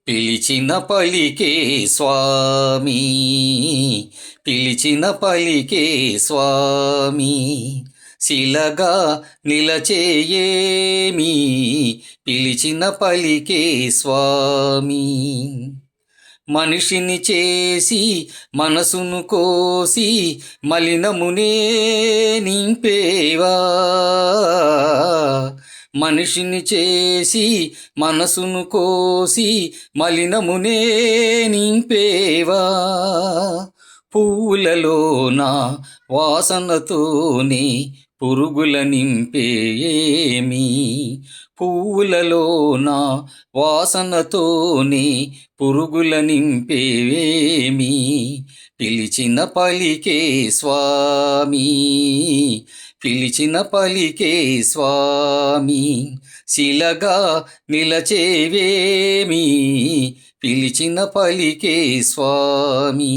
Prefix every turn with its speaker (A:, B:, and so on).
A: పిలిచిన పలికే స్వామి, పిలిచిన పలికే స్వామి, శిలగా నిలచేయేమి, పిలిచిన పలికే స్వామి. మనిషిని చేసి మనసును కోసి మలినమునే నింపేవా, మనిషిని చేసి మనసును కోసి మలినమునే నింపేవా. పూలలోన వాసనతోనే పురుగుల నింపేమి, పువ్వులలోన వాసనతోనే పురుగుల నింపేమి, పిలిచిన పలికే స్వామి, పిలిచిన పలికే స్వామి, శిలగా నిలచేవేమి, పిలిచిన పలికే స్వామి.